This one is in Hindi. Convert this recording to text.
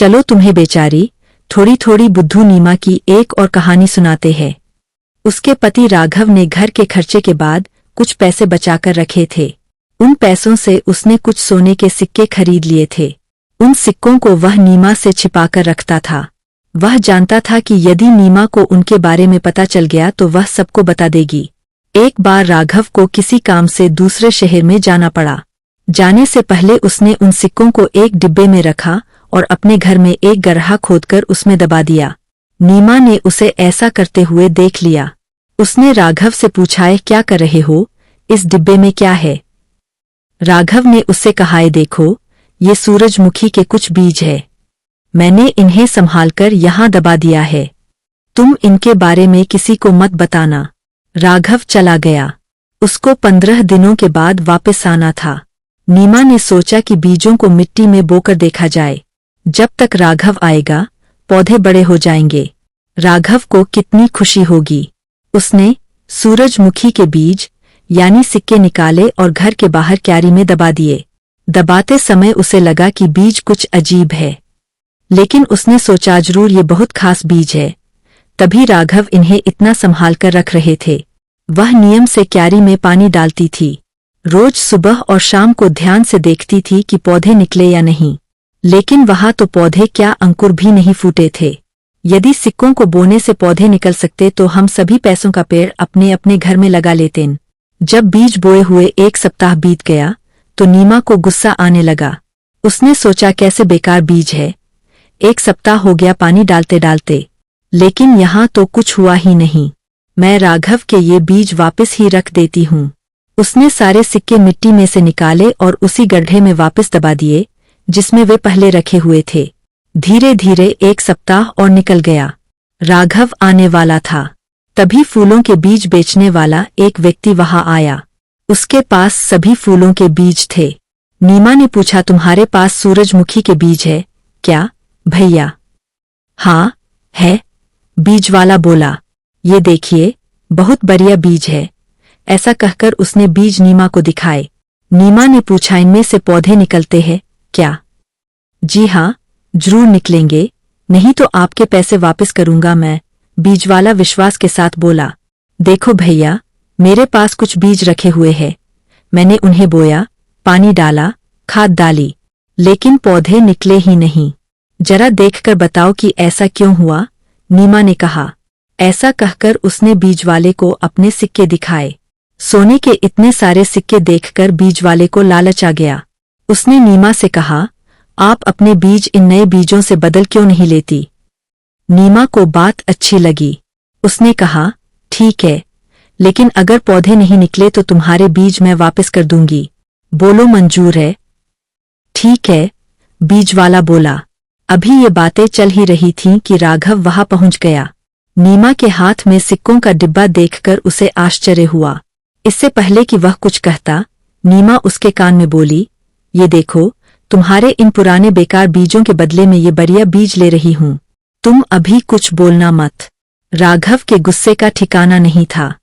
चलो तुम्हें बेचारी थोड़ी थोड़ी बुद्धू नीमा की एक और कहानी सुनाते हैं। उसके पति राघव ने घर के खर्चे के बाद कुछ पैसे बचाकर रखे थे। उन पैसों से उसने कुछ सोने के सिक्के खरीद लिए थे। उन सिक्कों को वह नीमा से छिपाकर रखता था। वह जानता था कि यदि नीमा को उनके बारे में पता चल गया तो वह सबको बता देगी। एक बार राघव को किसी काम से दूसरे शहर में जाना पड़ा। जाने से पहले उसने उन सिक्कों को एक डिब्बे में रखा और अपने घर में एक गड्ढा खोदकर उसमें दबा दिया। नीमा ने उसे ऐसा करते हुए देख लिया। उसने राघव से पूछा, क्या कर रहे हो, इस डिब्बे में क्या है? राघव ने उससे कहा, देखो ये सूरजमुखी के कुछ बीज है, मैंने इन्हें संभालकर यहाँ दबा दिया है, तुम इनके बारे में किसी को मत बताना। राघव चला गया। उसको 15 दिनों के बाद वापस आना था। नीमा ने सोचा कि बीजों को मिट्टी में बोकर देखा जाए। जब तक राघव आएगा पौधे बड़े हो जाएंगे। राघव को कितनी खुशी होगी। उसने सूरजमुखी के बीज यानी सिक्के निकाले और घर के बाहर क्यारी में दबा दिए। दबाते समय उसे लगा कि बीज कुछ अजीब है, लेकिन उसने सोचा जरूर ये बहुत खास बीज है, तभी राघव इन्हें इतना संभाल कर रख रहे थे। वह नियम से क्यारी में पानी डालती थी। रोज सुबह और शाम को ध्यान से देखती थी कि पौधे निकले या नहीं, लेकिन वहां तो पौधे क्या अंकुर भी नहीं फूटे थे। यदि सिक्कों को बोने से पौधे निकल सकते तो हम सभी पैसों का पेड़ अपने अपने घर में लगा लेते। जब बीज बोए हुए 1 सप्ताह बीत गया तो नीमा को गुस्सा आने लगा। उसने सोचा कैसे बेकार बीज है, 1 सप्ताह हो गया पानी डालते डालते, लेकिन यहाँ तो कुछ हुआ ही नहीं। मैं राघव के ये बीज वापस ही रख देती हूँ। उसने सारे सिक्के मिट्टी में से निकाले और उसी गड्ढे में वापस दबा दिए जिसमें वे पहले रखे हुए थे। धीरे धीरे 1 सप्ताह और निकल गया। राघव आने वाला था। तभी फूलों के बीज बेचने वाला एक व्यक्ति वहां आया। उसके पास सभी फूलों के बीज थे। नीमा ने पूछा, तुम्हारे पास सूरजमुखी के बीज है क्या भैया? हाँ है, बीज वाला बोला। ये देखिए बहुत बढ़िया बीज है। ऐसा कहकर उसने बीज नीमा को दिखाए। नीमा ने पूछा, इनमें से पौधे निकलते हैं क्या? जी हाँ जरूर निकलेंगे, नहीं तो आपके पैसे वापस करूंगा मैं, बीजवाला विश्वास के साथ बोला। देखो भैया, मेरे पास कुछ बीज रखे हुए हैं, मैंने उन्हें बोया, पानी डाला, खाद डाली, लेकिन पौधे निकले ही नहीं। जरा देखकर बताओ कि ऐसा क्यों हुआ? नीमा ने कहा। ऐसा कहकर उसने बीजवाले को अपने सिक्के दिखाए। सोने के इतने सारे सिक्के देखकर बीजवाले को लालच आ गया। उसने नीमा से कहा, आप अपने बीज इन नए बीजों से बदल क्यों नहीं लेती? नीमा को बात अच्छी लगी। उसने कहा, ठीक है, लेकिन अगर पौधे नहीं निकले तो तुम्हारे बीज मैं वापस कर दूंगी। बोलो मंजूर है? ठीक है, बीजवाला बोला। अभी ये बातें चल ही रही थीं कि राघव वहां पहुंच गया। नीमा के हाथ में सिक्कों का डिब्बा देखकर उसे आश्चर्य हुआ। इससे पहले कि वह कुछ कहता, नीमा उसके कान में बोली, ये देखो, तुम्हारे इन पुराने बेकार बीजों के बदले में ये बढ़िया बीज ले रही हूं, तुम अभी कुछ बोलना मत। राघव के गुस्से का ठिकाना नहीं था।